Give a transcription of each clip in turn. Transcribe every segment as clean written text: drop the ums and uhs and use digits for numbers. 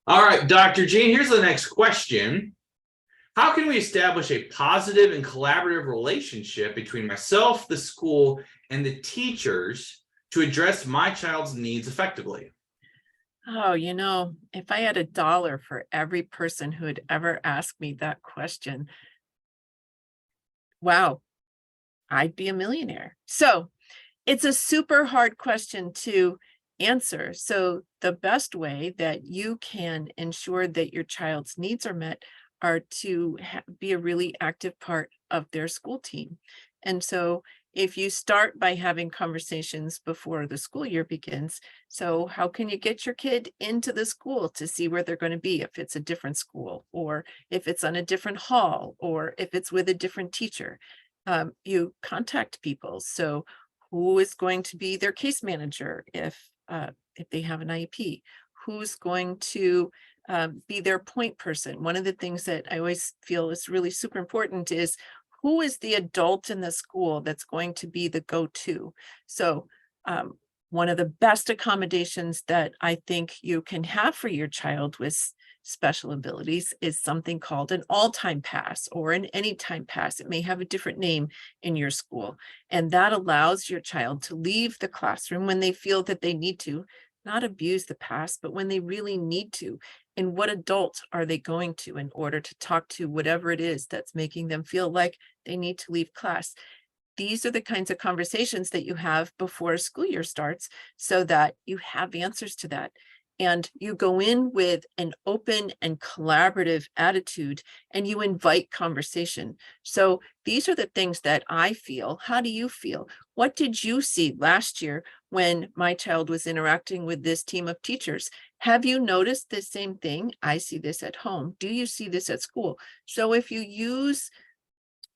All right, Dr. Jean, here's the next question. How can we establish a positive and collaborative relationship between myself, the school, and the teachers to address my child's needs effectively? Oh, if I had $1 for every person who had ever asked me that question, wow, I'd be a millionaire. So it's a super hard question to answer. So the best way that you can ensure that your child's needs are met are to be a really active part of their school team. And so if you start by having conversations before the school year begins, so how can you get your kid into the school to see where they're going to be if it's a different school, or if it's on a different hall, or if it's with a different teacher? You contact people. So who is going to be their case manager if they have an IEP? Who's going to be their point person? One of the things that I always feel is really super important is who is the adult in the school that's going to be the go-to. So one of the best accommodations that I think you can have for your child with special abilities is something called an all-time pass or an anytime pass. It may have a different name in your school, and that allows your child to leave the classroom when they feel that they need to, not abuse the pass, but when they really need to. And what adult are they going to in order to talk to whatever it is that's making them feel like they need to leave class? These are the kinds of conversations that you have before a school year starts so that you have answers to that. And you go in with an open and collaborative attitude and you invite conversation. So these are the things that I feel. How do you feel? What did you see last year when my child was interacting with this team of teachers? Have you noticed the same thing? I see this at home. Do you see this at school? So if you use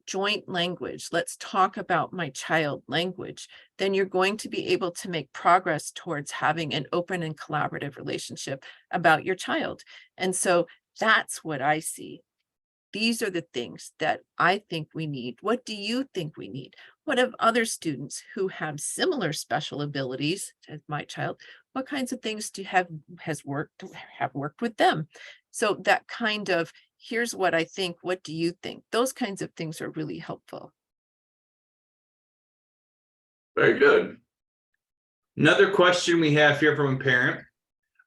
joint language, let's talk about my child language, then you're going to be able to make progress towards having an open and collaborative relationship about your child. And so that's what I see. These are the things that I think we need. What do you think we need? What of other students who have similar special abilities as my child? What kinds of things have worked with them? So that kind of, here's what I think, what do you think? Those kinds of things are really helpful. Very good. Another question we have here from a parent.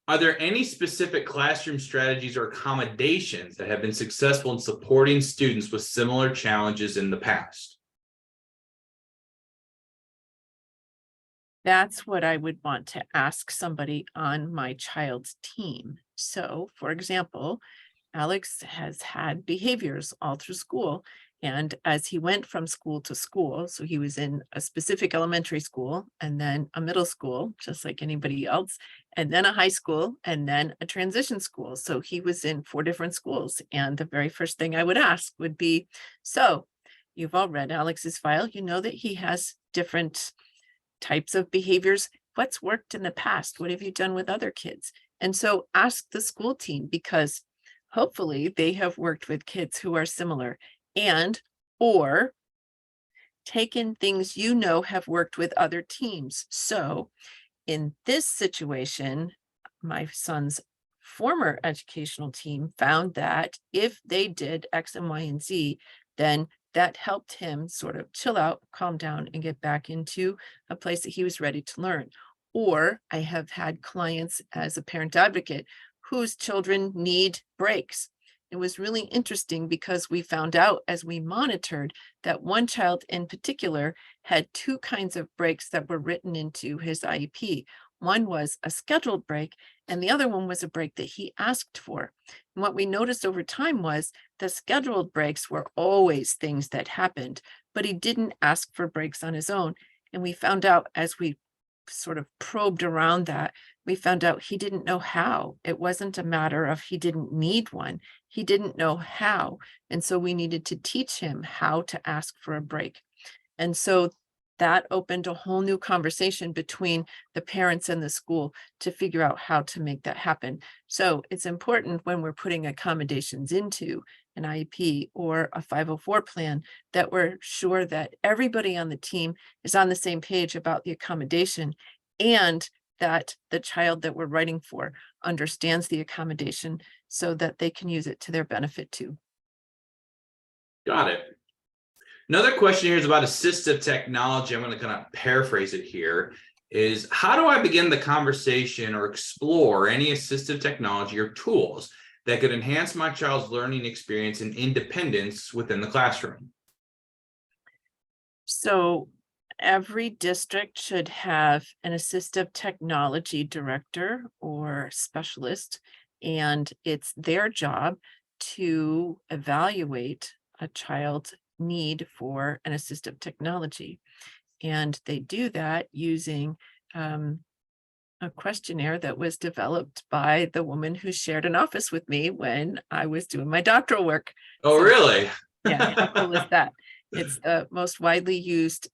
Are there any specific classroom strategies or accommodations that have been successful in supporting students with similar challenges in the past? That's what I would want to ask somebody on my child's team. So, for example, Alex has had behaviors all through school. And as he went from school to school, so he was in a specific elementary school and then a middle school, just like anybody else, and then a high school and then a transition school. So he was in 4 different schools. And the very first thing I would ask would be, so you've all read Alex's file. You know that he has different types of behaviors. What's worked in the past? What have you done with other kids? And so ask the school team, because hopefully they have worked with kids who are similar, and or taken things have worked with other teams. So in this situation, my son's former educational team found that if they did X and Y and Z, then that helped him sort of chill out, calm down, and get back into a place that he was ready to learn. Or I have had clients as a parent advocate whose children need breaks. It was really interesting because we found out as we monitored that one child in particular had 2 kinds of breaks that were written into his IEP. One was a scheduled break, and the other one was a break that he asked for. And what we noticed over time was the scheduled breaks were always things that happened, but he didn't ask for breaks on his own. And we found out as we sort of probed around that, we found out he didn't know how. It wasn't a matter of he didn't need one. He didn't know how. And so we needed to teach him how to ask for a break. And so that opened a whole new conversation between the parents and the school to figure out how to make that happen. So it's important when we're putting accommodations into an IEP or a 504 plan, that we're sure that everybody on the team is on the same page about the accommodation, and that the child that we're writing for understands the accommodation so that they can use it to their benefit too. Got it. Another question here is about assistive technology. I'm going to kind of paraphrase it here. Is how do I begin the conversation or explore any assistive technology or tools that could enhance my child's learning experience and independence within the classroom? So every district should have an assistive technology director or specialist, and it's their job to evaluate a child's need for an assistive technology. And they do that using a questionnaire that was developed by the woman who shared an office with me when I was doing my doctoral work. Oh, So, really? yeah, how cool is that? It's the most widely used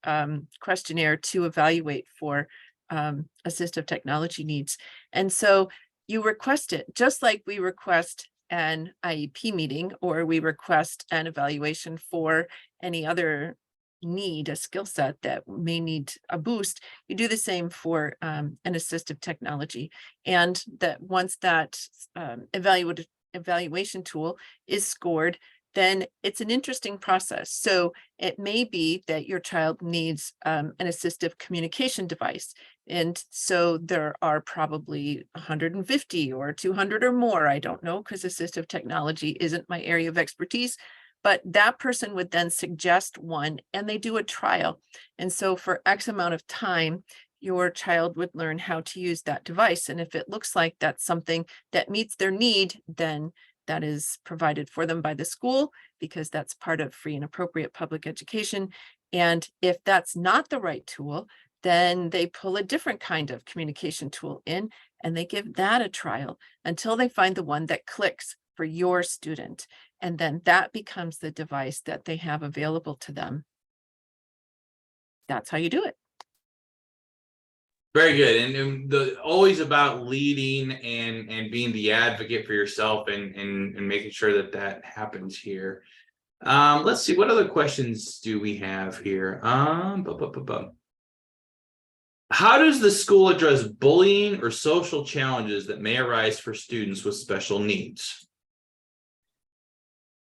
questionnaire to evaluate for assistive technology needs. And so you request it, just like we request an IEP meeting, or we request an evaluation for any other need, a skill set that may need a boost. You do the same for an assistive technology. And that once that evaluation tool is scored, then it's an interesting process. So it may be that your child needs an assistive communication device. And so there are probably 150 or 200 or more. I don't know, because assistive technology isn't my area of expertise. But that person would then suggest one, and they do a trial. And so for X amount of time, your child would learn how to use that device. And if it looks like that's something that meets their need, then that is provided for them by the school, because that's part of free and appropriate public education. And if that's not the right tool, then they pull a different kind of communication tool in, and they give that a trial until they find the one that clicks for your student. And then that becomes the device that they have available to them. That's how you do it. Very good. And the always about leading and being the advocate for yourself and making sure that that happens here. Let's see, what other questions do we have here? How does the school address bullying or social challenges that may arise for students with special needs?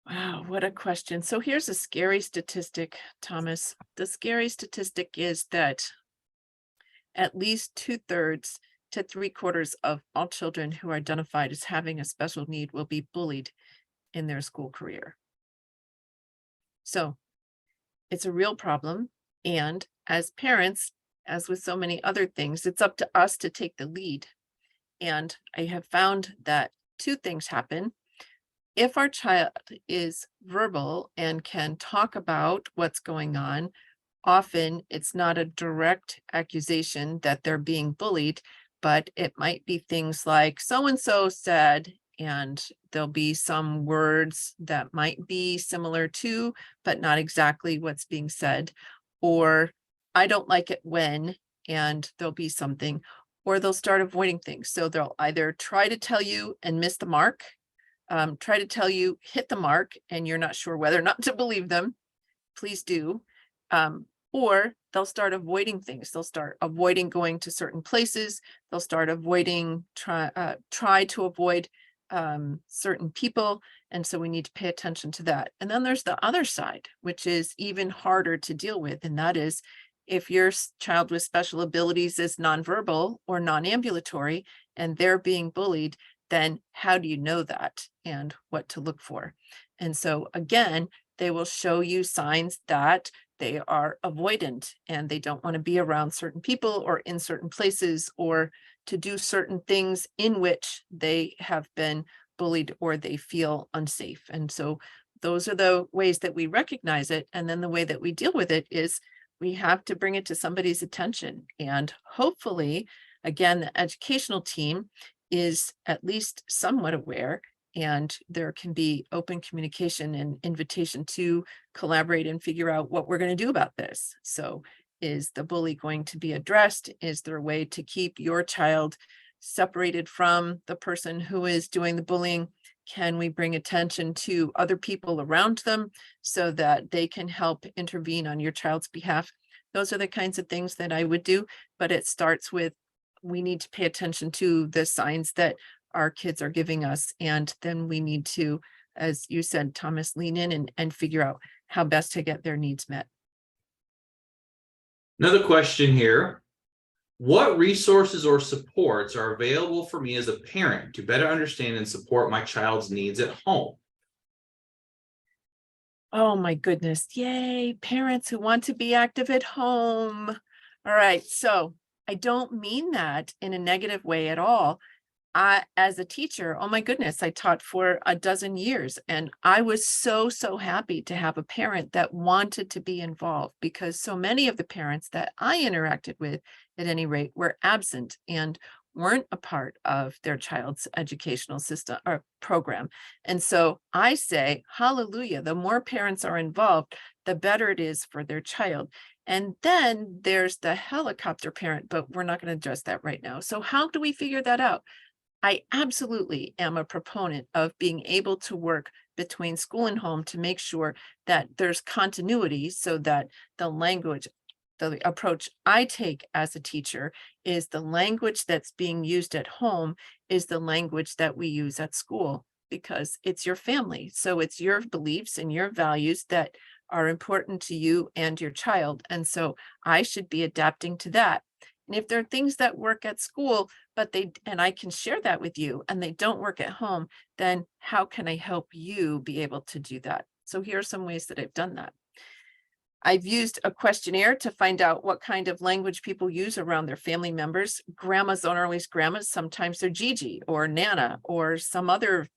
Wow, what a question. So here's a scary statistic, Thomas. The scary statistic is that at least 2/3 to 3/4 of all children who are identified as having a special need will be bullied in their school career. So it's a real problem. And as parents, as with so many other things, it's up to us to take the lead. And I have found that two things happen. If our child is verbal and can talk about what's going on, often it's not a direct accusation that they're being bullied, but it might be things like so and so said, and there'll be some words that might be similar to, but not exactly what's being said. Or I don't like it when, and there'll be something, or they'll start avoiding things. So they'll either try to tell you and miss the mark, try to tell you hit the mark, and you're not sure whether or not to believe them. Please do. Or they'll start avoiding things. They'll start avoiding going to certain places. They'll start avoiding, try to avoid certain people. And so we need to pay attention to that. And then there's the other side, which is even harder to deal with. And that is if your child with special abilities is nonverbal or non-ambulatory and they're being bullied, then how do you know that and what to look for? And so again, they will show you signs that they are avoidant and they don't want to be around certain people or in certain places or to do certain things in which they have been bullied or they feel unsafe. And so those are the ways that we recognize it. And then the way that we deal with it is we have to bring it to somebody's attention. And hopefully, again, the educational team is at least somewhat aware, and there can be open communication and invitation to collaborate and figure out what we're going to do about this. So is the bully going to be addressed? Is there a way to keep your child separated from the person who is doing the bullying? Can we bring attention to other people around them so that they can help intervene on your child's behalf? Those are the kinds of things that I would do, but it starts with, we need to pay attention to the signs that our kids are giving us. And then we need to, as you said, Thomas, lean in and figure out how best to get their needs met. Another question here. What resources or supports are available for me as a parent to better understand and support my child's needs at home? Oh my goodness. Yay, parents who want to be active at home. All right. So I don't mean that in a negative way at all. As a teacher, oh my goodness, I taught for a dozen years, and I was so happy to have a parent that wanted to be involved, because so many of the parents that I interacted with, at any rate, were absent and weren't a part of their child's educational system or program. And so I say, hallelujah, the more parents are involved, the better it is for their child. And then there's the helicopter parent, but we're not going to address that right now. So how do we figure that out? I absolutely am a proponent of being able to work between school and home to make sure that there's continuity, so that the language, the approach I take as a teacher is the language that's being used at home is the language that we use at school, because it's your family. So it's your beliefs and your values that are important to you and your child. And so I should be adapting to that. And if there are things that work at school, but and I can share that with you, and they don't work at home, then how can I help you be able to do that? So here are some ways that I've done that. I've used a questionnaire to find out what kind of language people use around their family members. Grandmas aren't always grandmas. Sometimes they're Gigi or Nana or some other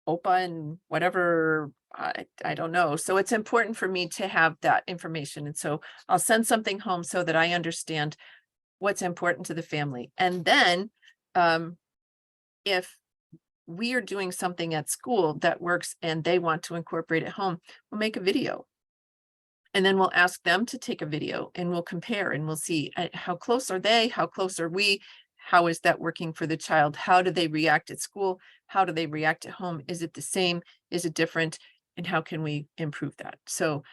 Opa and whatever, I don't know. So it's important for me to have that information. And so I'll send something home so that I understand what's important to the family. And then if we are doing something at school that works and they want to incorporate it home, we'll make a video. And then we'll ask them to take a video, and we'll compare, and we'll see how close are they? How close are we? How is that working for the child? How do they react at school? How do they react at home? Is it the same? Is it different? And how can we improve that? So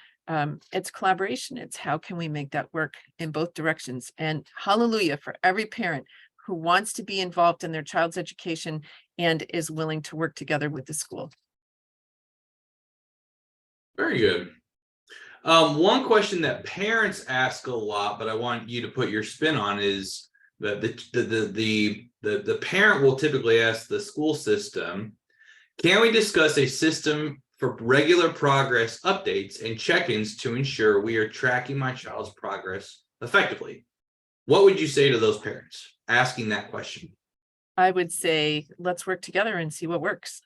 it's collaboration. It's how can we make that work in both directions? And hallelujah for every parent who wants to be involved in their child's education and is willing to work together with the school. Very good. One question that parents ask a lot, but I want you to put your spin on, is that the parent will typically ask the school system, can we discuss a system for regular progress updates and check-ins to ensure we are tracking my child's progress effectively? What would you say to those parents asking that question? I would say, let's work together and see what works.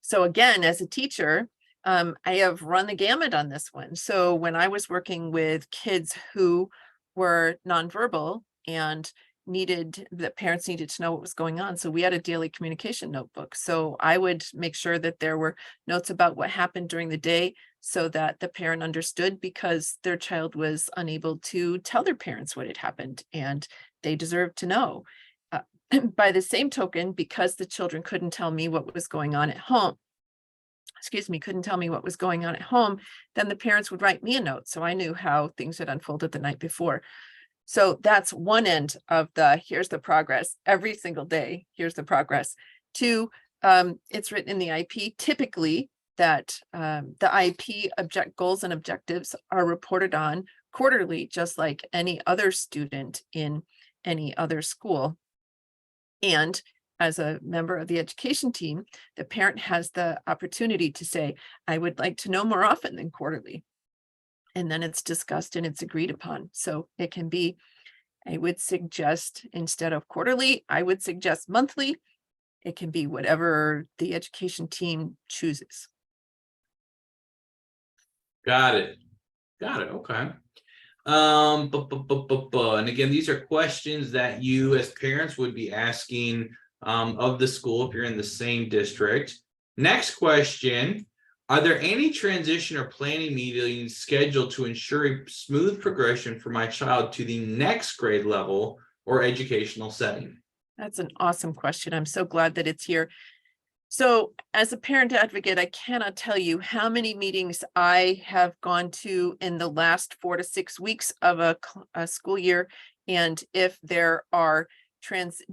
So again, as a teacher, I have run the gamut on this one. So when I was working with kids who were nonverbal and the parents needed to know what was going on. So we had a daily communication notebook. So I would make sure that there were notes about what happened during the day so that the parent understood, because their child was unable to tell their parents what had happened and they deserved to know. By the same token, because the children couldn't tell me what was going on at home, couldn't tell me what was going on at home, then the parents would write me a note. So I knew how things had unfolded the night before. So that's one end of here's the progress every single day. Here's the progress. Two, it's written in the IP typically that the IP goals and objectives are reported on quarterly, just like any other student in any other school. And as a member of the education team, the parent has the opportunity to say, I would like to know more often than quarterly. And then it's discussed and it's agreed upon. So it can be, I would suggest instead of quarterly, I would suggest monthly. It can be whatever the education team chooses. Got it. Okay. And again, these are questions that you as parents would be asking of the school if you're in the same district. Next question. Are there any transition or planning meetings scheduled to ensure a smooth progression for my child to the next grade level or educational setting? That's an awesome question. I'm so glad that it's here. So as a parent advocate, I cannot tell you how many meetings I have gone to in the last 4 to 6 weeks of a school year. And if there are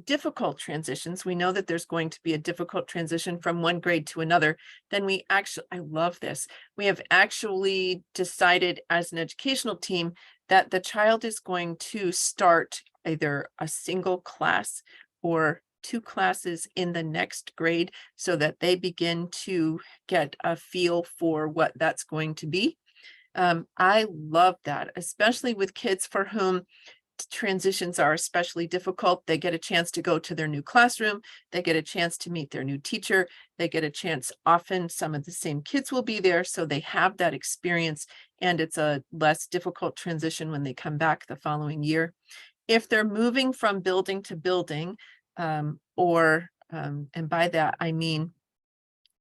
difficult transitions, we know that there's going to be a difficult transition from one grade to another, then I love this. We have actually decided as an educational team that the child is going to start either a single class or 2 classes in the next grade so that they begin to get a feel for what that's going to be. I love that, especially with kids for whom transitions are especially difficult. They get a chance to go to their new classroom. They get a chance to meet their new teacher. They get a chance, often some of the same kids will be there, so they have that experience, and it's a less difficult transition when they come back the following year. If they're moving from building to building, and by that, I mean,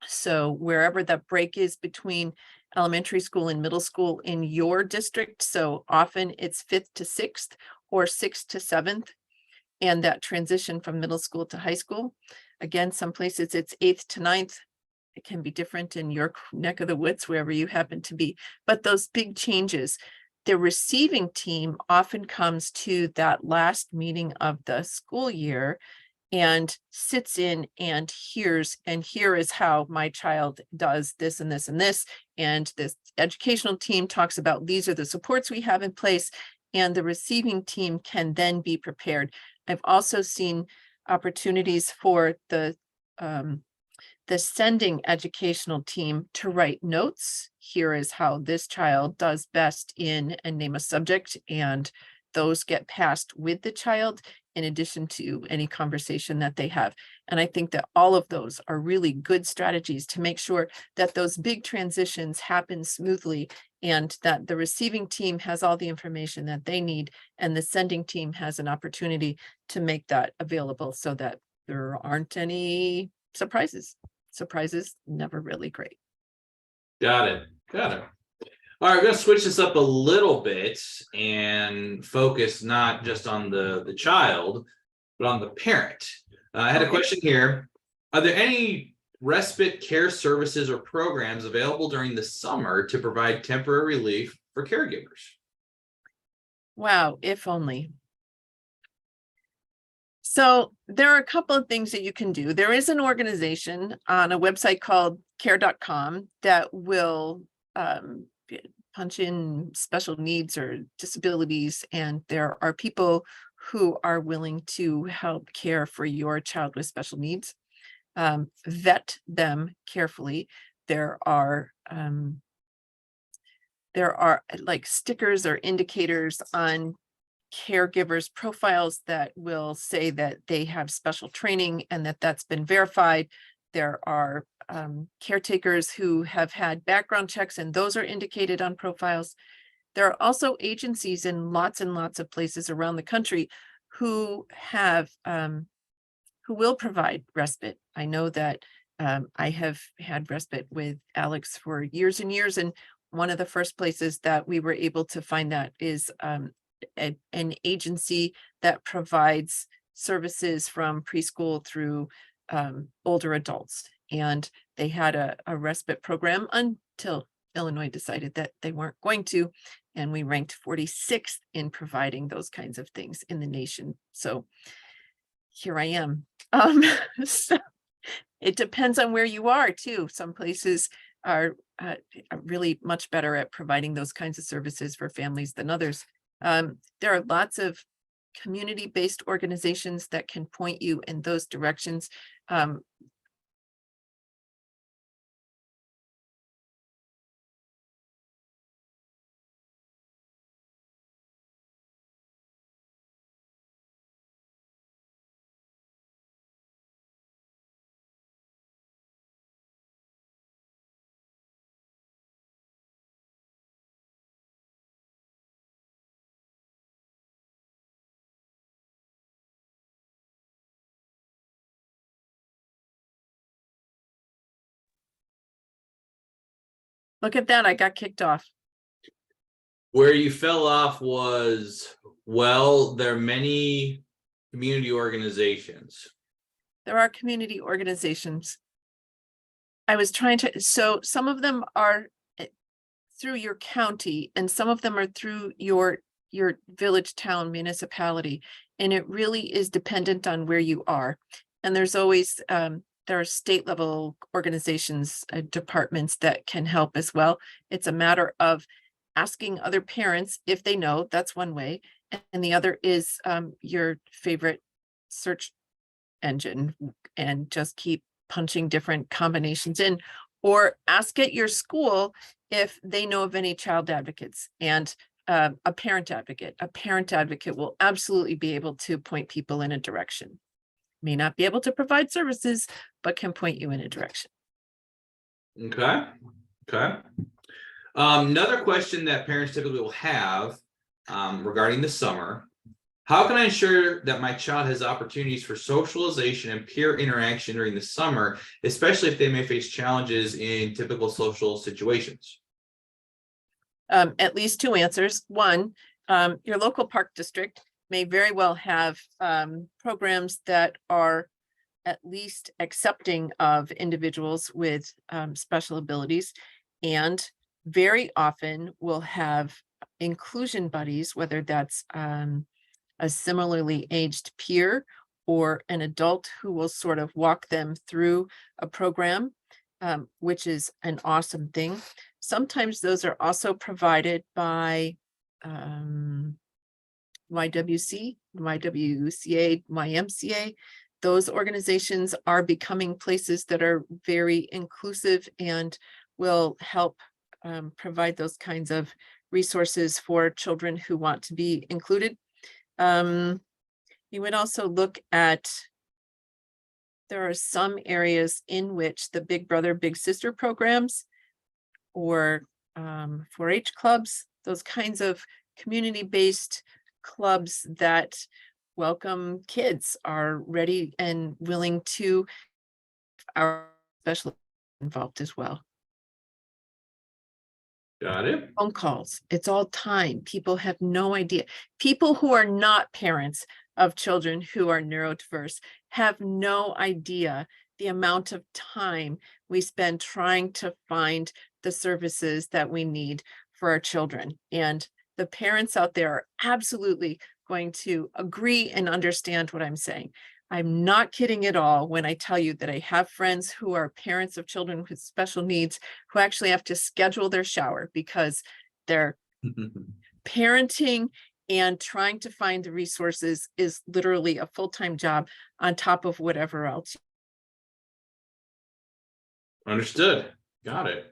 so wherever that break is between elementary school and middle school in your district, so often it's 5th to 6th or 6th to 7th, and that transition from middle school to high school. Again, some places it's 8th to 9th. It can be different in your neck of the woods, wherever you happen to be. But those big changes, the receiving team often comes to that last meeting of the school year and sits in and hears, and here is how my child does this and this and this. And this educational team talks about these are the supports we have in place, and the receiving team can then be prepared. I've also seen opportunities for the sending educational team to write notes. Here is how this child does best in, and name a subject, and those get passed with the child in addition to any conversation that they have. And I think that all of those are really good strategies to make sure that those big transitions happen smoothly, and that the receiving team has all the information that they need, and the sending team has an opportunity to make that available so that there aren't any surprises. Surprises, never really great. Got it. Got it. All right, we're going to switch this up a little bit and focus not just on the child, but on the parent. I had a question here. Are there any respite care services or programs available during the summer to provide temporary relief for caregivers? Wow, if only. So there are a couple of things that you can do. There is an organization on a website called care.com that will punch in special needs or disabilities, and there are people who are willing to help care for your child with special needs. Vet them carefully. There are like stickers or indicators on caregivers' profiles that will say that they have special training and that that's been verified. There are caretakers who have had background checks, and those are indicated on profiles. There are also agencies in lots and lots of places around the country who have who will provide respite. I know that I have had respite with Alex for years and years, and one of the first places that we were able to find that is an agency that provides services from preschool through older adults. And they had a respite program until Illinois decided that they weren't going to. And we ranked 46th in providing those kinds of things in the nation. So here I am. So it depends on where you are too. Some places are really much better at providing those kinds of services for families than others. There are lots of community-based organizations that can point you in those directions. Look at that, I got kicked off. Where you fell off was, well, there are many community organizations. There are community organizations. I was trying to, so some of them are through your county and some of them are through your village, town, municipality. And it really is dependent on where you are. And there's always, there are state level organizations, departments that can help as well. It's a matter of asking other parents if they know. That's one way. And the other is your favorite search engine and just keep punching different combinations in, or ask at your school if they know of any child advocates and a parent advocate. A parent advocate will absolutely be able to point people in a direction. May not be able to provide services, but can point you in a direction. Okay. Okay. Another question that parents typically will have regarding the summer: how can I ensure that my child has opportunities for socialization and peer interaction during the summer, especially if they may face challenges in typical social situations? At least two answers. One, your local park district may very well have programs that are at least accepting of individuals with special abilities, and very often will have inclusion buddies, whether that's a similarly aged peer or an adult who will sort of walk them through a program, which is an awesome thing. Sometimes those are also provided by YWC, YWCA, YMCA. Those organizations are becoming places that are very inclusive and will help provide those kinds of resources for children who want to be included. You would also look at, there are some areas in which the Big Brother, Big Sister programs or 4-H clubs, those kinds of community-based clubs that welcome kids, are ready and willing to are especially involved as well. Got it. Phone calls, it's all time. People have no idea. People who are not parents of children who are neurodiverse have no idea the amount of time we spend trying to find the services that we need for our children. And the parents out there are absolutely going to agree and understand what I'm saying. I'm not kidding at all when I tell you that I have friends who are parents of children with special needs who actually have to schedule their shower because they're parenting and trying to find the resources is literally a full-time job on top of whatever else. Understood. Got it.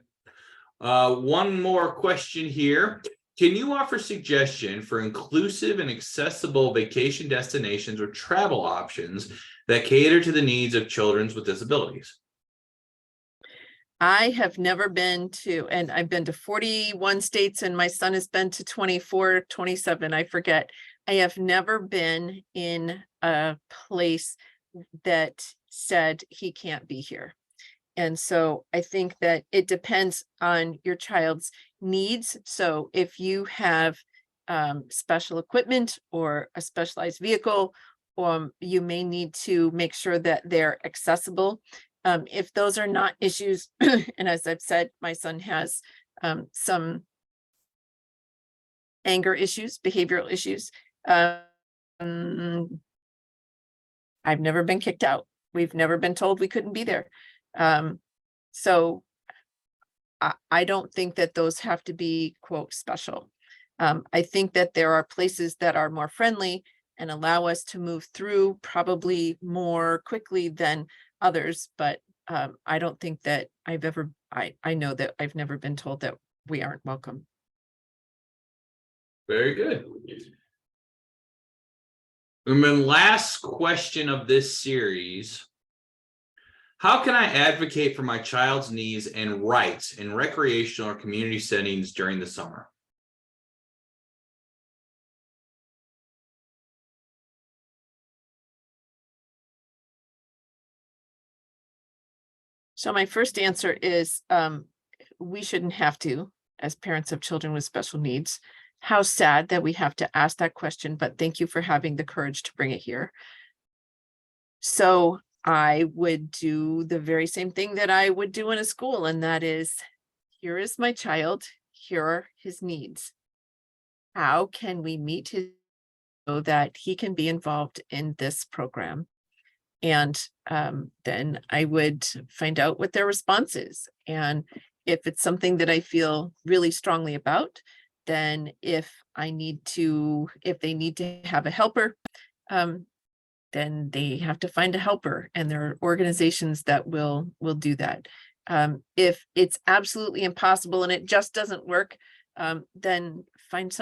One more question here. Can you offer suggestion for inclusive and accessible vacation destinations or travel options that cater to the needs of children with disabilities? I have never been to, and I've been to 41 states and my son has been to 24, 27, I forget. I have never been in a place that said he can't be here. And so I think that it depends on your child's needs. So if you have special equipment or a specialized vehicle, you may need to make sure that they're accessible. If those are not issues, and as I've said, my son has some anger issues, behavioral issues. I've never been kicked out. We've never been told we couldn't be there. So I don't think that those have to be, quote, special. I think that there are places that are more friendly and allow us to move through probably more quickly than others, but I don't think that I've ever, I know that I've never been told that we aren't welcome. Very good. And then last question of this series: how can I advocate for my child's needs and rights in recreational or community settings during the summer? So my first answer is we shouldn't have to, as parents of children with special needs. How sad that we have to ask that question, but thank you for having the courage to bring it here. So I would do the very same thing that I would do in a school, and that is, here is my child, here are his needs. How can we meet his so that he can be involved in this program? And then I would find out what their response is. And if it's something that I feel really strongly about, then if they need to have a helper, then they have to find a helper, and there are organizations that will do that. If it's absolutely impossible and it just doesn't work, then find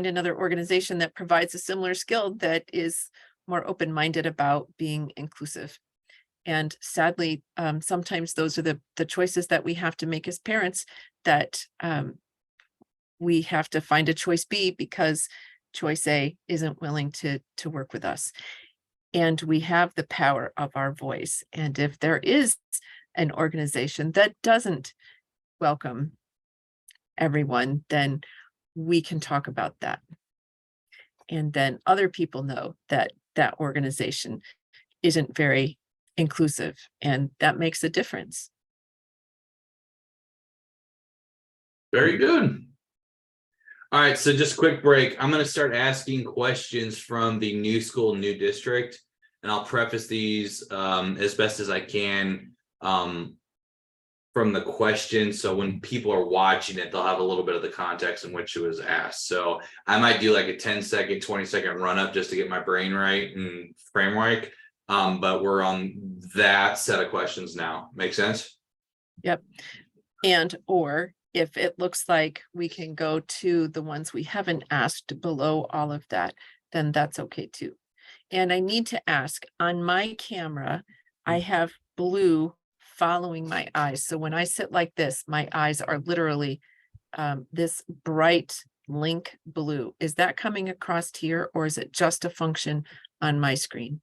another organization that provides a similar skill that is more open-minded about being inclusive. And sadly, sometimes those are the choices that we have to make as parents, that we have to find a choice B because choice A isn't willing to work with us. And we have the power of our voice. And if there is an organization that doesn't welcome everyone, then we can talk about that. And then other people know that that organization isn't very inclusive, and that makes a difference. Very good. All right, so just quick break. I'm going to start asking questions from the new school, new district, and I'll preface these as best as I can from the question. So when people are watching it, they'll have a little bit of the context in which it was asked. So I might do like a 10-second, 20-second run up just to get my brain right and framework. But we're on that set of questions now. Make sense? Yep. And or if it looks like we can go to the ones we haven't asked below all of that, then that's okay too. And I need to ask, on my camera, I have blue following my eyes. So when I sit like this, my eyes are literally this bright link blue. Is that coming across here, or is it just a function on my screen?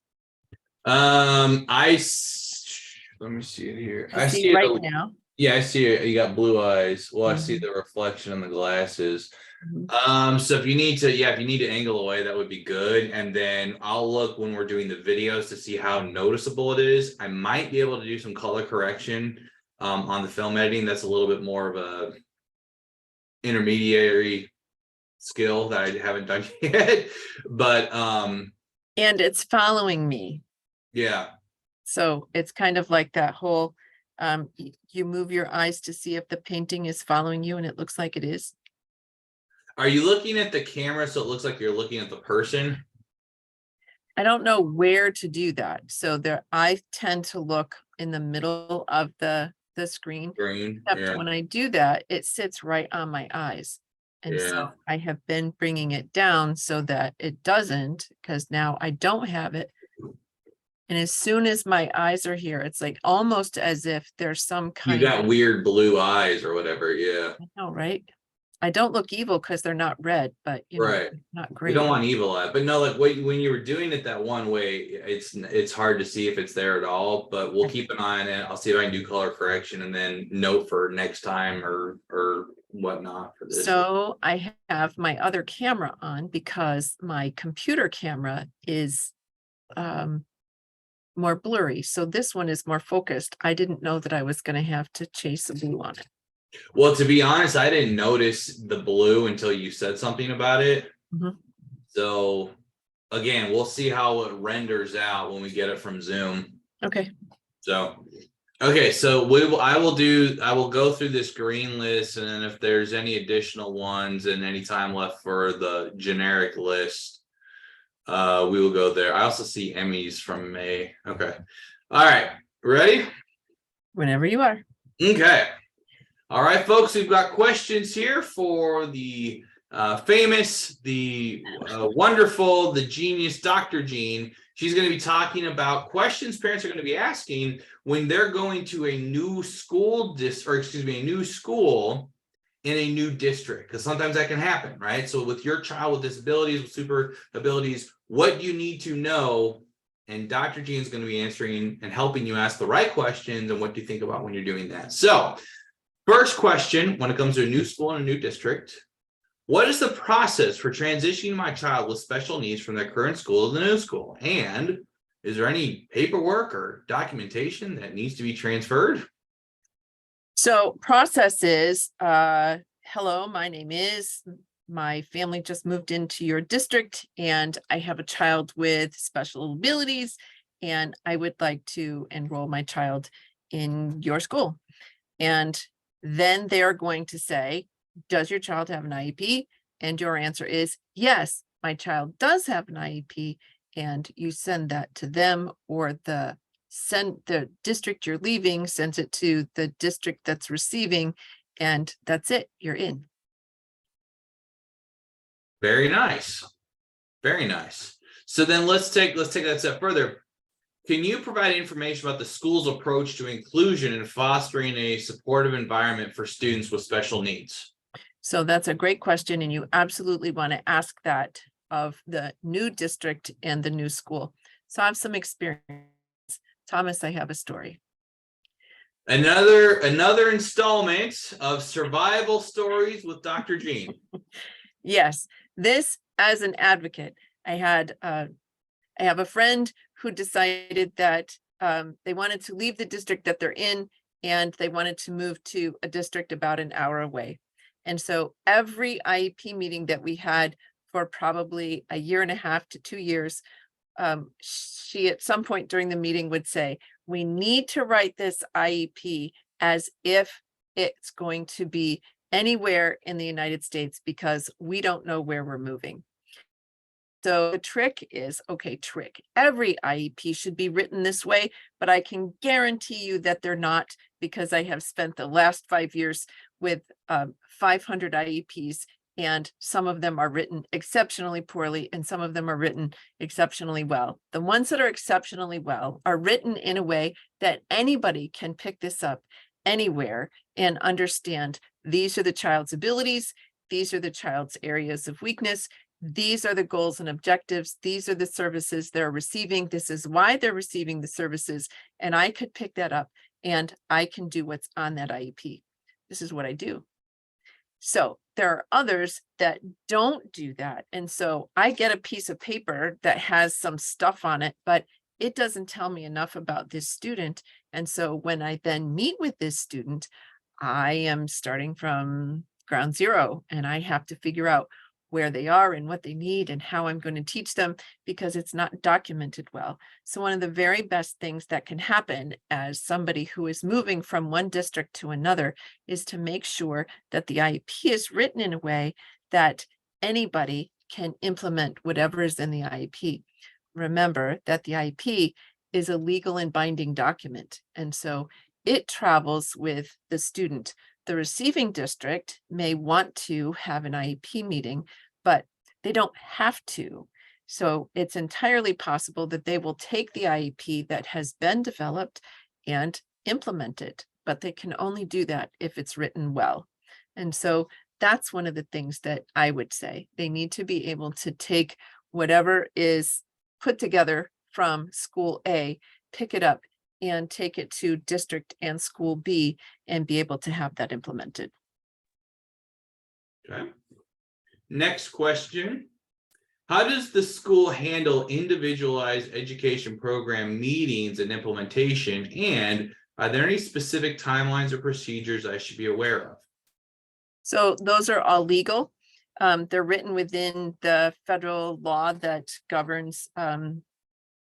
Let me see it here. I see right now. Yeah, I see it. You got blue eyes. Well, I see Mhm. the reflection in the glasses. Mhm. So if you need to angle away, that would be good. And then I'll look when we're doing the videos to see how noticeable it is. I might be able to do some color correction on the film editing. That's a little bit more of a intermediary skill that I haven't done yet. But And it's following me. yeah. So it's kind of like that whole, you move your eyes to see if the painting is following you, and it looks like it is. Are you looking at the camera so it looks like you're looking at the person? I don't know where to do that. So I tend to look in the middle of the screen. Green. Except Yeah. when I do that, it sits right on my eyes. And so Yeah. I have been bringing it down so that it doesn't, because now I don't have it. And as soon as my eyes are here, it's like almost as if there's some You kind got of, weird blue eyes or whatever. Yeah. I know, right? I don't look evil because they're not red, but Right. not We great. don't want evil eye, but no, like when you were doing it that one way, it's hard to see if it's there at all. But we'll keep an eye on it. I'll see if I can do color correction and then note for next time or whatnot for this. So I have my other camera on because my computer camera is more blurry. So this one is more focused. I didn't know that I was going to have to chase a blue on it. Well, to be honest, I didn't notice the blue until you said something about it. Mhm. So again, we'll see how it renders out when we get it from Zoom. Okay. So, okay, so I will go through this green list, and then if there's any additional ones and any time left for the generic list, we will go there. I also see Emmys from May. Okay. All right. Ready? Whenever you are. Okay. All right, folks, we've got questions here for the famous, the wonderful, the genius Dr. Jean. She's going to be talking about questions parents are going to be asking when they're going to a new school a new school in a new district, because sometimes that can happen, right? So with your child with disabilities, with super abilities, what do you need to know? And Dr. Jean is going to be answering and helping you ask the right questions and what do you think about when you're doing that. So first question, when it comes to a new school and a new district, what is the process for transitioning my child with special needs from their current school to the new school? And is there any paperwork or documentation that needs to be transferred? So process is, hello, my name is, my family just moved into your district and I have a child with special abilities and I would like to enroll my child in your school. And then they're going to say, does your child have an IEP? And your answer is, yes, my child does have an IEP. And you send that to them, or the district you're leaving sends it to the district that's receiving, and that's it, you're in. Very nice. Very nice. So then let's take that a step further. Can you provide information about the school's approach to inclusion and fostering a supportive environment for students with special needs? So that's a great question, and you absolutely want to ask that of the new district and the new school. So I have some experience. Thomas, I have a story. Another installment of survival stories with Dr. Jean. Yes, this as an advocate, I have a friend who decided that they wanted to leave the district that they're in and they wanted to move to a district about an hour away. And so every IEP meeting that we had for probably a year and a half to 2 years, she at some point during the meeting would say, we need to write this IEP as if it's going to be anywhere in the United States because we don't know where we're moving. So the trick is, every IEP should be written this way, but I can guarantee you that they're not, because I have spent the last 5 years with 500 IEPs, and some of them are written exceptionally poorly and some of them are written exceptionally well. The ones that are exceptionally well are written in a way that anybody can pick this up anywhere and understand these are the child's abilities, these are the child's areas of weakness, these are the goals and objectives, these are the services they're receiving, this is why they're receiving the services, and I could pick that up and I can do what's on that IEP. This is what I do. So there are others that don't do that. And so I get a piece of paper that has some stuff on it, but it doesn't tell me enough about this student. And so when I then meet with this student, I am starting from ground zero and I have to figure out where they are and what they need and how I'm going to teach them because it's not documented well. So one of the very best things that can happen as somebody who is moving from one district to another is to make sure that the IEP is written in a way that anybody can implement whatever is in the IEP. Remember that the IEP is a legal and binding document. And so it travels with the student. The receiving district may want to have an IEP meeting, but they don't have to. So it's entirely possible that they will take the IEP that has been developed and implement it, but they can only do that if it's written well. And so that's one of the things that I would say. They need to be able to take whatever is put together from school A, pick it up and take it to district and school B and be able to have that implemented. Okay. Next question. How does the school handle individualized education program meetings and implementation? And are there any specific timelines or procedures I should be aware of? So those are all legal. They're written within the federal law that governs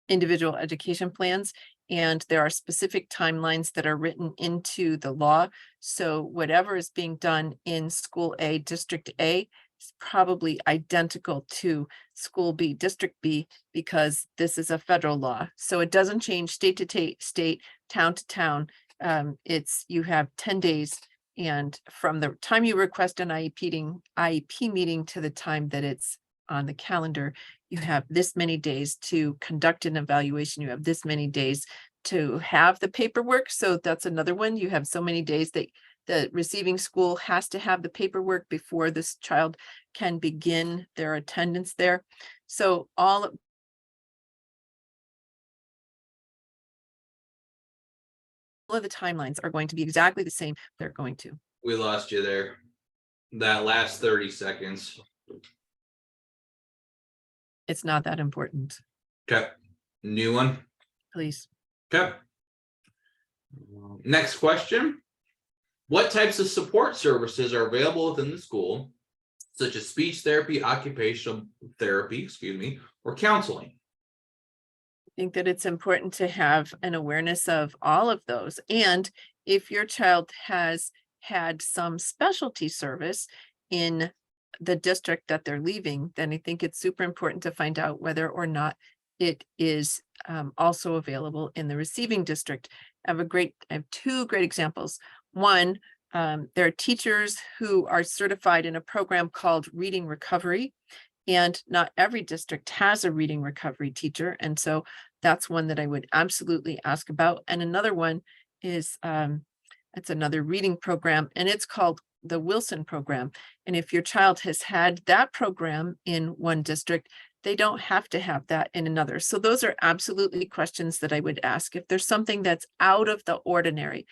individual education plans. And there are specific timelines that are written into the law. So whatever is being done in school A, district A, is probably identical to school B, district B, because this is a federal law. So it doesn't change state to state, town to town. You have 10 days. And from the time you request an IEP meeting to the time that it's on the calendar, you have this many days to conduct an evaluation. You have this many days to have the paperwork. So that's another one. You have so many days that the receiving school has to have the paperwork before this child can begin their attendance there. So all of the timelines are going to be exactly the same. They're going to. We lost you there. That last 30 seconds. It's not that important. Okay. New one. please. Okay. Next question. What types of support services are available within the school, such as speech therapy, occupational therapy, or counseling? I think that it's important to have an awareness of all of those. And if your child has had some specialty service in the district that they're leaving, then I think it's super important to find out whether or not it is also available in the receiving district. I have two great examples. One, there are teachers who are certified in a program called Reading Recovery, and not every district has a reading recovery teacher. And so that's one that I would absolutely ask about. And another one is it's another reading program, and it's called the Wilson program. And if your child has had that program in one district, they don't have to have that in another. So those are absolutely questions that I would ask. If there's something that's out of the ordinary,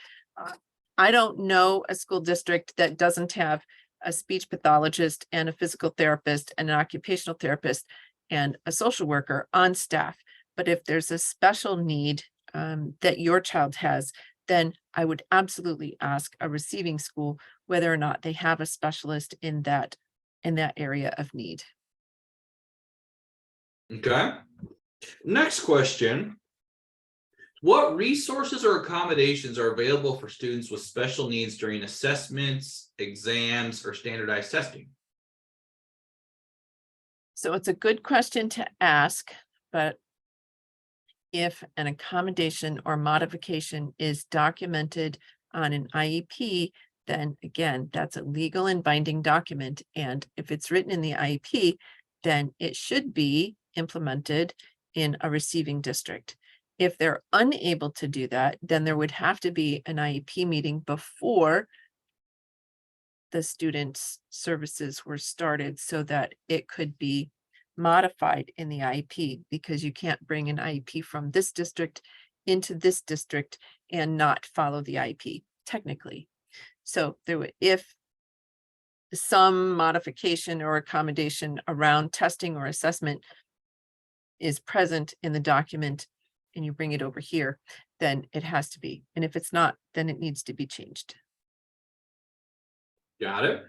I don't know a school district that doesn't have a speech pathologist and a physical therapist and an occupational therapist and a social worker on staff. But if there's a special need that your child has, then I would absolutely ask a receiving school whether or not they have a specialist in that area of need. Okay. Next question. What resources or accommodations are available for students with special needs during assessments, exams, or standardized testing? So it's a good question to ask, but if an accommodation or modification is documented on an IEP, then again, that's a legal and binding document. And if it's written in the IEP, then it should be implemented in a receiving district. If they're unable to do that, then there would have to be an IEP meeting before the student's services were started so that it could be modified in the IEP, because you can't bring an IEP from this district into this district and not follow the IEP technically. So if some modification or accommodation around testing or assessment is present in the document and you bring it over here, then it has to be. And if it's not, then it needs to be changed. Got it.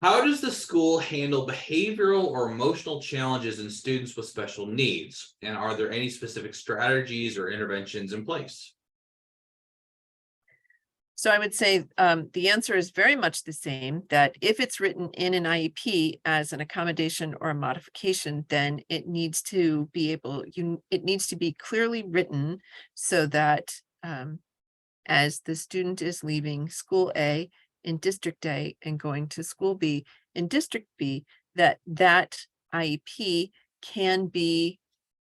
How does the school handle behavioral or emotional challenges in students with special needs? And are there any specific strategies or interventions in place? So I would say the answer is very much the same, that if it's written in an IEP as an accommodation or a modification, then it needs to be it needs to be clearly written so that as the student is leaving school A in district A and going to school B in district B, that IEP can be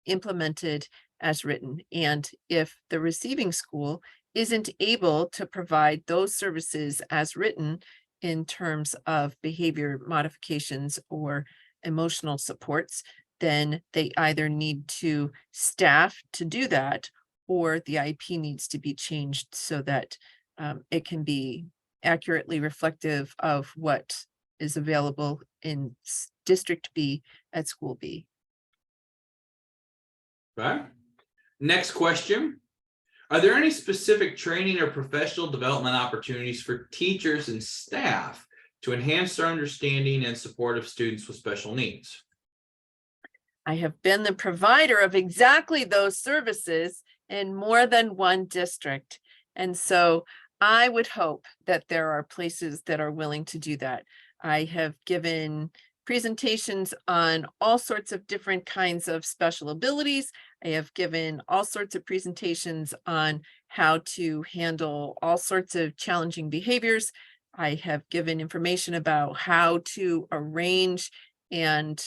implemented as written. And if the receiving school isn't able to provide those services as written in terms of behavior modifications or emotional supports, then they either need to staff to do that, or the IEP needs to be changed so that it can be accurately reflective of what is available in District B at School B. Okay. Next question. Are there any specific training or professional development opportunities for teachers and staff to enhance their understanding and support of students with special needs? I have been the provider of exactly those services in more than one district. And so I would hope that there are places that are willing to do that. I have given presentations on all sorts of different kinds of special abilities. I have given all sorts of presentations on how to handle all sorts of challenging behaviors. I have given information about how to arrange and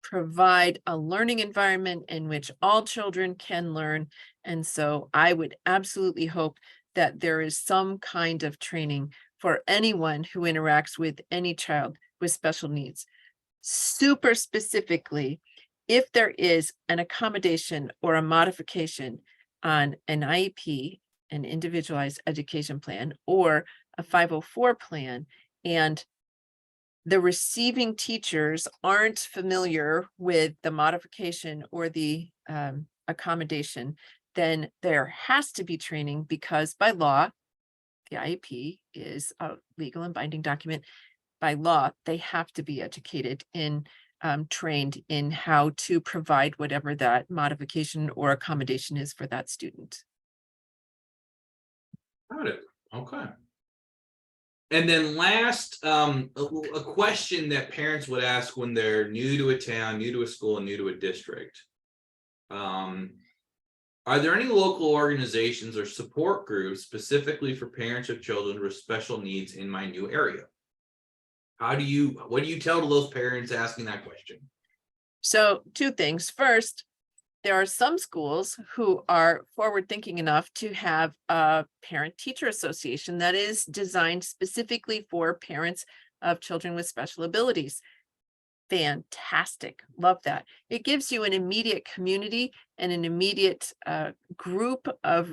provide a learning environment in which all children can learn. And so I would absolutely hope that there is some kind of training for anyone who interacts with any child with special needs. Super specifically, if there is an accommodation or a modification on an IEP, an individualized education plan, or a 504 plan, and the receiving teachers aren't familiar with the modification or the accommodation, then there has to be training, because by law, the IEP is a legal and binding document. By law, they have to be educated in, trained in how to provide whatever that modification or accommodation is for that student. Got it. Okay. And then last, a question that parents would ask when they're new to a town, new to a school, and new to a district. Are there any local organizations or support groups specifically for parents of children with special needs in my new area? What do you tell to those parents asking that question? So two things. First, there are some schools who are forward thinking enough to have a parent teacher association that is designed specifically for parents of children with special abilities. Fantastic. Love that. It gives you an immediate community and an immediate group of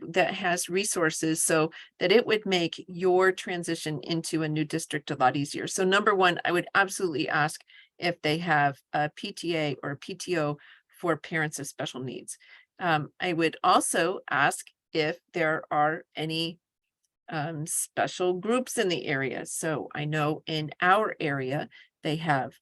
that has resources, so that it would make your transition into a new district a lot easier. So number one, I would absolutely ask if they have a PTA or a PTO for parents of special needs. I would also ask if there are any special groups in the area. So I know in our area, they have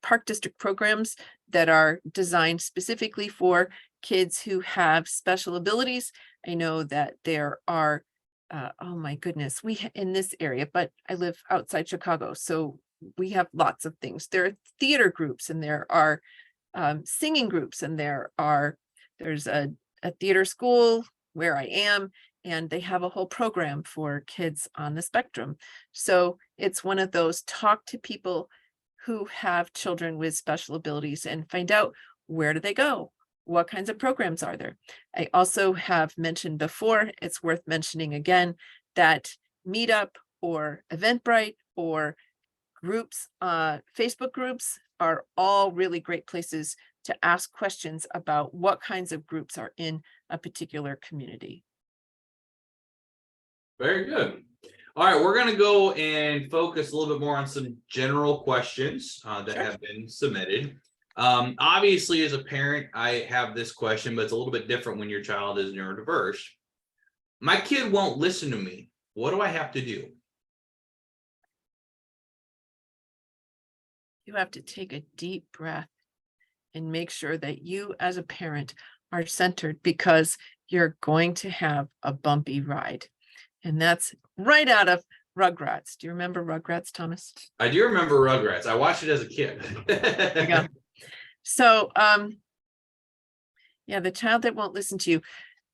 park district programs that are designed specifically for kids who have special abilities. I know that there are, oh my goodness, in this area, but I live outside Chicago, so we have lots of things. There are theater groups, and there are singing groups, and there's a theater school where I am, and they have a whole program for kids on the spectrum. So it's one of those, talk to people who have children with special abilities and find out, where do they go? What kinds of programs are there? I also have mentioned before, it's worth mentioning again, that Meetup or Eventbrite or groups, Facebook groups are all really great places to ask questions about what kinds of groups are in a particular community. Very good. All right, we're going to go and focus a little bit more on some general questions that Sure. have been submitted. Obviously, as a parent, I have this question, but it's a little bit different when your child is neurodiverse. My kid won't listen to me. What do I have to do? You have to take a deep breath and make sure that you as a parent are centered, because you're going to have a bumpy ride. And that's right out of Rugrats. Do you remember Rugrats, Thomas? I do remember Rugrats. I watched it as a kid. There you go. So, yeah, the child that won't listen to you.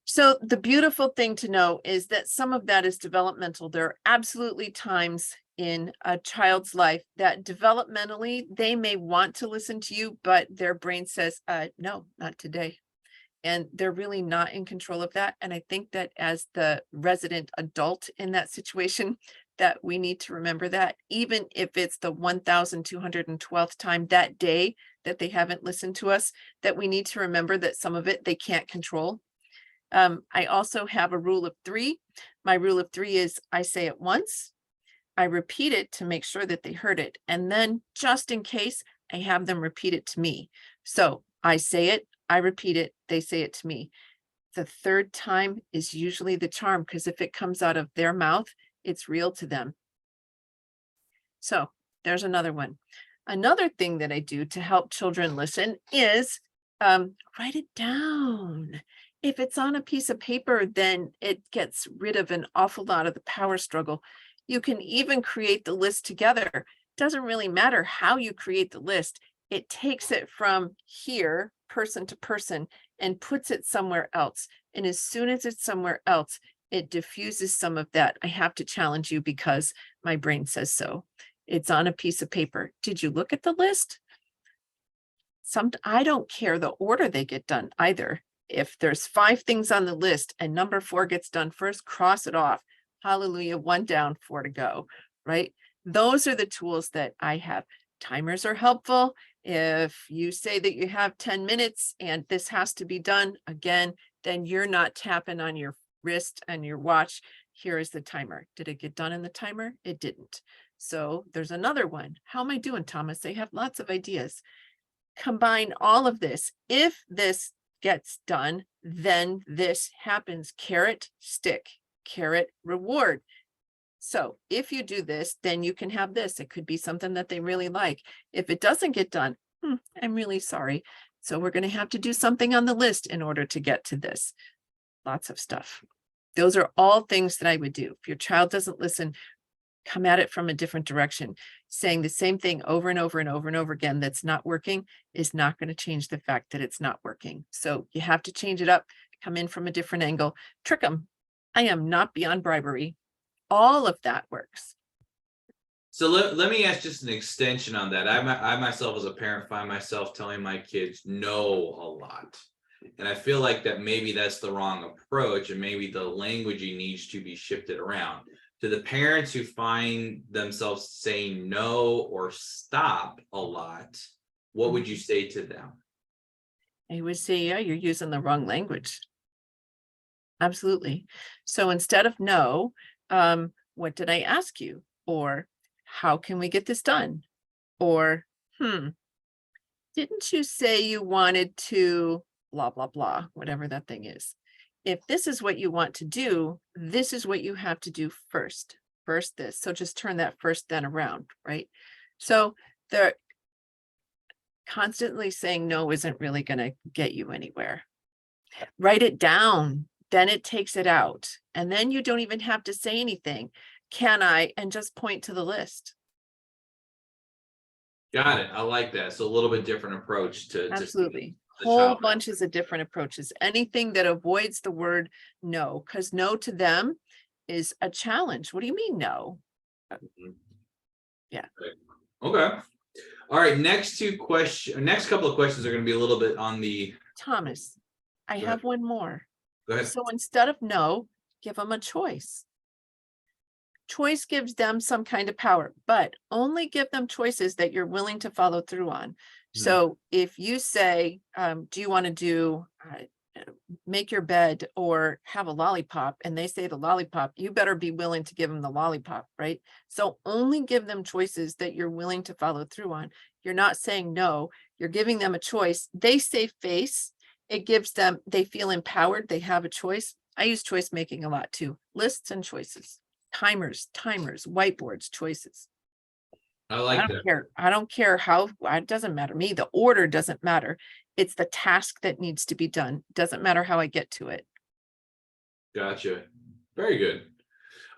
So the beautiful thing to know is that some of that is developmental. There are absolutely times in a child's life that developmentally they may want to listen to you, but their brain says, no, not today. And they're really not in control of that. And I think that as the resident adult in that situation, that we need to remember that, even if it's the 1,212th time that day that they haven't listened to us, that we need to remember that some of it they can't control. I also have a rule of three. My rule of three is, I say it once, I repeat it to make sure that they heard it, and then just in case, I have them repeat it to me. So I say it, I repeat it, they say it to me. The third time is usually the charm, because if it comes out of their mouth, it's real to them. So there's another one. Another thing that I do to help children listen is write it down. If it's on a piece of paper, then it gets rid of an awful lot of the power struggle. You can even create the list together. Doesn't really matter how you create the list. It takes it from here, person to person, and puts it somewhere else. And as soon as it's somewhere else, it diffuses some of that. I have to challenge you because my brain says so. It's on a piece of paper. Did you look at the list? I don't care the order they get done either. If there's 5 things on the list and number 4 gets done first, cross it off. Hallelujah, 1 down, 4 to go, right? Those are the tools that I have. Timers are helpful. If you say that you have 10 minutes and this has to be done, again, then you're not tapping on your wrist and your watch. Here is the timer. Did it get done in the timer? It didn't. So there's another one. How am I doing, Thomas? They have lots of ideas. Combine all of this. If this gets done, then this happens. Carrot, stick, carrot, reward. So if you do this, then you can have this. It could be something that they really like. If it doesn't get done, I'm really sorry. So we're going to have to do something on the list in order to get to this. Lots of stuff. Those are all things that I would do. If your child doesn't listen, come at it from a different direction. Saying the same thing over and over and over and over again that's not working is not going to change the fact that it's not working. So you have to change it up, come in from a different angle, trick them. I am not beyond bribery. All of that works. So let me ask just an extension on that. I myself as a parent find myself telling my kids no a lot. And I feel like that maybe that's the wrong approach, and maybe the languaging needs to be shifted around. To the parents who find themselves saying no or stop a lot, what would you say to them? I would say, yeah, you're using the wrong language. Absolutely. So instead of no, what did I ask you? Or how can we get this done? Or, didn't you say you wanted to blah, blah, blah, whatever that thing is. If this is what you want to do, this is what you have to do first. First this. So just turn that first then around, right? So they're constantly saying no isn't really going to get you anywhere. Write it down, then it takes it out. And then you don't even have to say anything. Can I? And just point to the list. Got it. I like that. So a little bit different approach to Absolutely. the Whole child. bunches of different approaches. Anything that avoids the word no, because no to them is a challenge. What do you mean no? Yeah. Okay. All right. Next couple of questions are going to be a little bit on the. Thomas, I Go ahead. have one more. Go ahead. So instead of no, give them a choice. Choice gives them some kind of power, but only give them choices that you're willing to follow through on. So if you say, do you want to do make your bed or have a lollipop, and they say the lollipop, you better be willing to give them the lollipop, right? So only give them choices that you're willing to follow through on. You're not saying no, you're giving them a choice. They say face, it gives them, they feel empowered, they have a choice. I use choice making a lot too. Lists and choices, timers, whiteboards, choices. I like that. I don't care how, it doesn't matter to me. The order doesn't matter. It's the task that needs to be done. Doesn't matter how I get to it. Gotcha. Very good.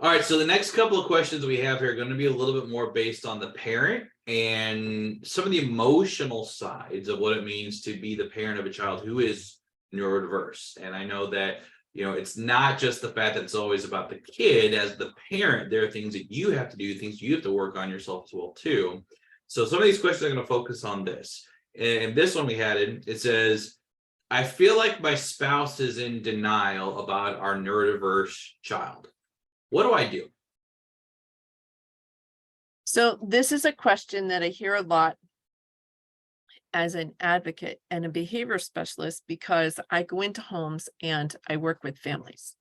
All right. So the next couple of questions we have here are going to be a little bit more based on the parent and some of the emotional sides of what it means to be the parent of a child who is neurodiverse. And I know that, it's not just the fact that it's always about the kid. As the parent, there are things that you have to do, things you have to work on yourself as well too. So some of these questions are going to focus on this. And this one we had it says, I feel like my spouse is in denial about our neurodiverse child. What do I do? So this is a question that I hear a lot as an advocate and a behavior specialist, because I go into homes and I work with families.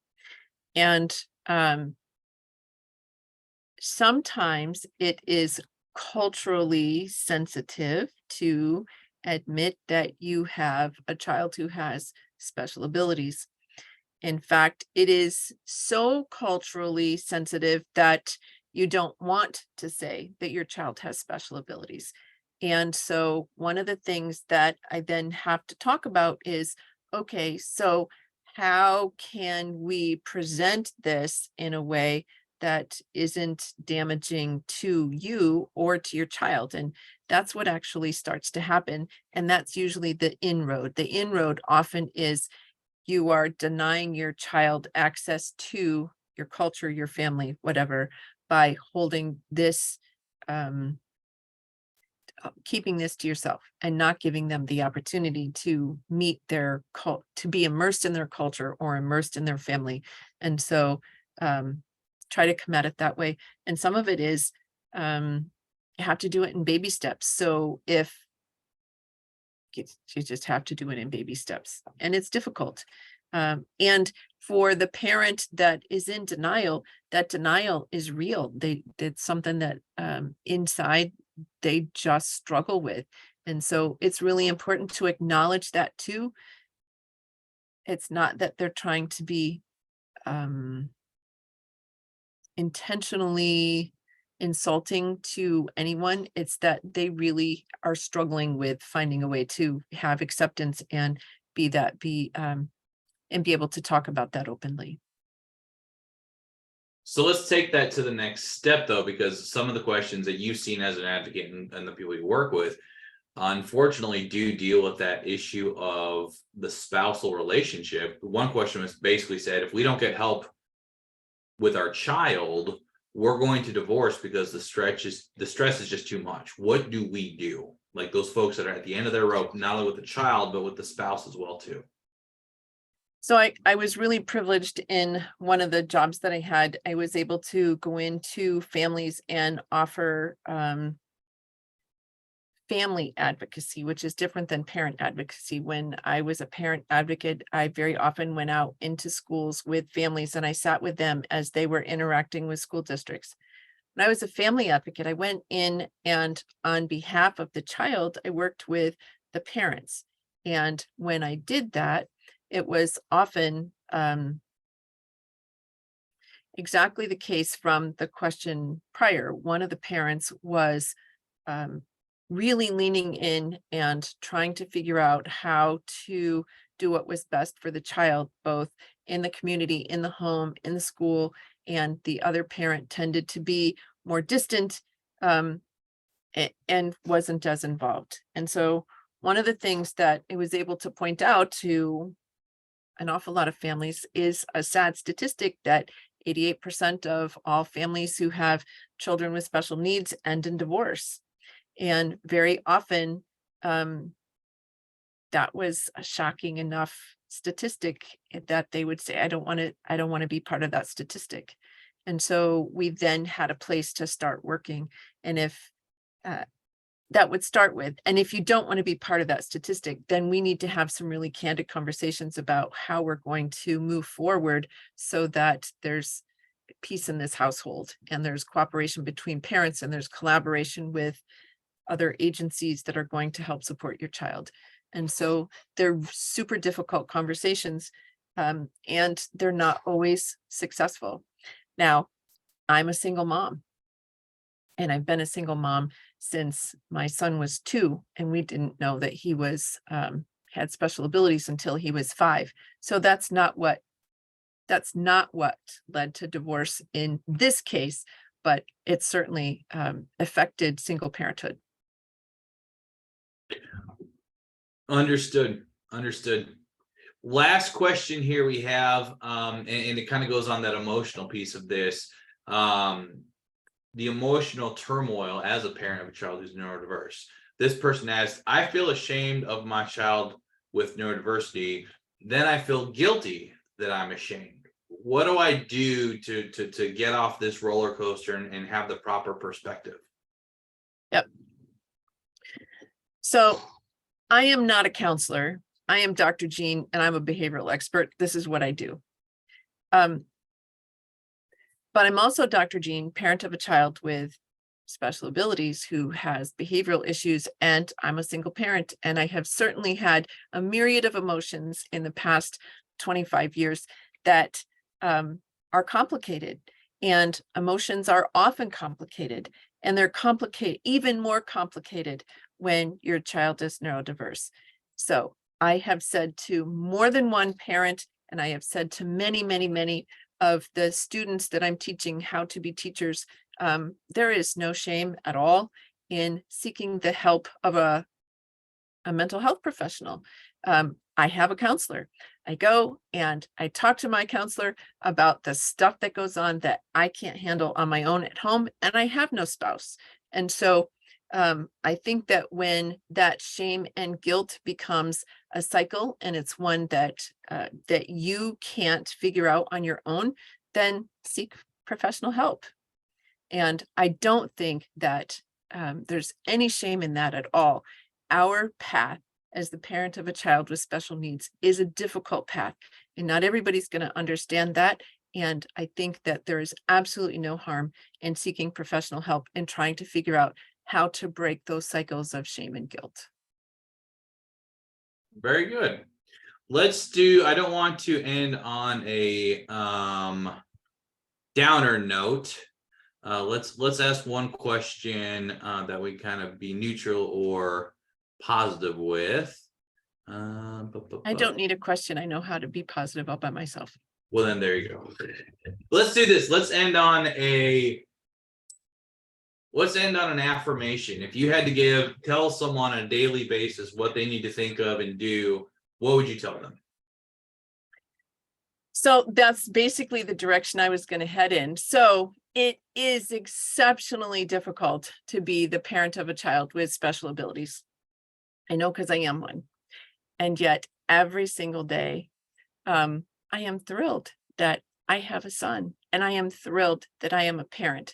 And sometimes it is culturally sensitive to admit that you have a child who has special abilities. In fact, it is so culturally sensitive that you don't want to say that your child has special abilities. And so one of the things that I then have to talk about is, okay, so how can we present this in a way that isn't damaging to you or to your child? And that's what actually starts to happen. And that's usually the inroad. The inroad often is you are denying your child access to your culture, your family, whatever, by holding this, keeping this to yourself and not giving them the opportunity to meet their to be immersed in their culture or immersed in their family. And so try to come at it that way. And some of it is you have to do it in baby steps. So if you just have to do it in baby steps, and it's difficult. And for the parent that is in denial, that denial is real. It's something that inside they just struggle with. And so it's really important to acknowledge that too. It's not that they're trying to be intentionally insulting to anyone. It's that they really are struggling with finding a way to have acceptance and be able to talk about that openly. So let's take that to the next step, though, because some of the questions that you've seen as an advocate and the people you work with, unfortunately, do deal with that issue of the spousal relationship. One question was basically said, if we don't get help with our child, we're going to divorce because the stress is just too much. What do we do? Like those folks that are at the end of their rope, not only with the child, but with the spouse as well, too. So I was really privileged in one of the jobs that I had. I was able to go into families and offer family advocacy, which is different than parent advocacy. When I was a parent advocate, I very often went out into schools with families and I sat with them as they were interacting with school districts. When I was a family advocate, I went in and on behalf of the child, I worked with the parents. And when I did that, it was often exactly the case from the question prior. One of the parents was really leaning in and trying to figure out how to do what was best for the child, both in the community, in the home, in the school, and the other parent tended to be more distant and wasn't as involved. And so one of the things that I was able to point out to an awful lot of families is a sad statistic that 88% of all families who have children with special needs end in divorce. And very often, that was a shocking enough statistic that they would say, I don't want to be part of that statistic. And so we then had a place to start working. And if that would start with, and if you don't want to be part of that statistic, then we need to have some really candid conversations about how we're going to move forward so that there's peace in this household and there's cooperation between parents and there's collaboration with other agencies that are going to help support your child. And so they're super difficult conversations, and they're not always successful. Now, I'm a single mom, and I've been a single mom since my son was 2, and we didn't know that he was had special abilities until he was 5. So that's not what led to divorce in this case, but it certainly affected single parenthood. Understood. Last question here we have, and it kind of goes on that emotional piece of this. The emotional turmoil as a parent of a child who's neurodiverse. This person asks, I feel ashamed of my child with neurodiversity. Then I feel guilty that I'm ashamed. What do I do to get off this roller coaster and have the proper perspective? Yep. So I am not a counselor. I am Dr. Jean, and I'm a behavioral expert. This is what I do. But I'm also Dr. Jean, parent of a child with special abilities who has behavioral issues, and I'm a single parent, and I have certainly had a myriad of emotions in the past 25 years that are complicated, and emotions are often complicated, and they're even more complicated when your child is neurodiverse. So I have said to more than one parent, and I have said to many, many, many of the students that I'm teaching how to be teachers, there is no shame at all in seeking the help of a mental health professional. I have a counselor. I go and I talk to my counselor about the stuff that goes on that I can't handle on my own at home, and I have no spouse. And so I think that when that shame and guilt becomes a cycle, and it's one that you can't figure out on your own, then seek professional help. And I don't think that there's any shame in that at all. Our path as the parent of a child with special needs is a difficult path, and not everybody's going to understand that. And I think that there is absolutely no harm in seeking professional help and trying to figure out how to break those cycles of shame and guilt. Very good. Let's do, I don't want to end on a downer note. Let's ask one question that we kind of be neutral or positive with. I don't need a question. I know how to be positive all by myself. Well, then there you go. Let's do this. Let's end on an affirmation. If you had to tell someone on a daily basis what they need to think of and do, what would you tell them? So that's basically the direction I was going to head in. So it is exceptionally difficult to be the parent of a child with special abilities. I know, because I am one. And yet every single day, I am thrilled that I have a son, and I am thrilled that I am a parent.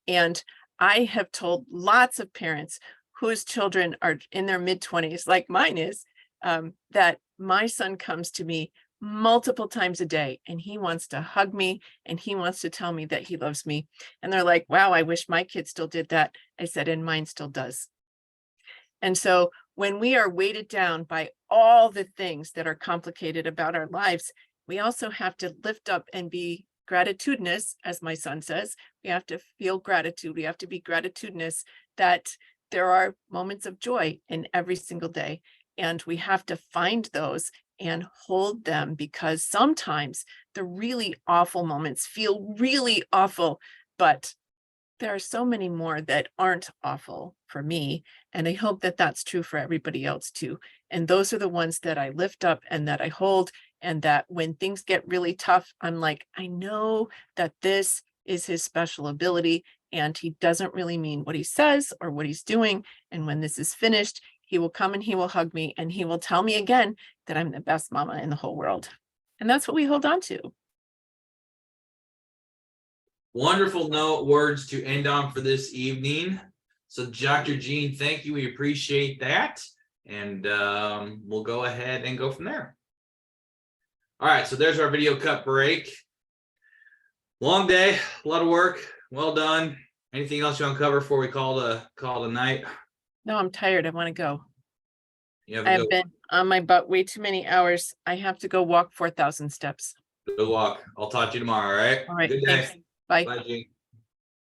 And I have told lots of parents whose children are in their mid-20s, like mine is, that my son comes to me multiple times a day and he wants to hug me and he wants to tell me that he loves me. And they're like, wow, I wish my kid still did that. I said, and mine still does. And so when we are weighted down by all the things that are complicated about our lives, we also have to lift up and be gratitudinous, as my son says. We have to feel gratitude. We have to be gratitudinous that there are moments of joy in every single day. And we have to find those and hold them, because sometimes the really awful moments feel really awful, but there are so many more that aren't awful for me. And I hope that that's true for everybody else too. And those are the ones that I lift up and that I hold. And that when things get really tough, I'm like, I know that this is his special ability and he doesn't really mean what he says or what he's doing. And when this is finished, he will come and he will hug me and he will tell me again that I'm the best mama in the whole world. And that's what we hold on to. Wonderful words to end on for this evening. So Dr. Jean, thank you. We appreciate that. And we'll go ahead and go from there. All right, so there's our video cut break. Long day, a lot of work. Well done. Anything else you want to cover before we call it a night? No, I'm tired. I want to go. You I've been on my butt way too many hours. I have to go walk 4,000 steps. Good walk. I'll talk to you tomorrow, all right? All right. Good day. Thanks. Bye. Bye, Jean.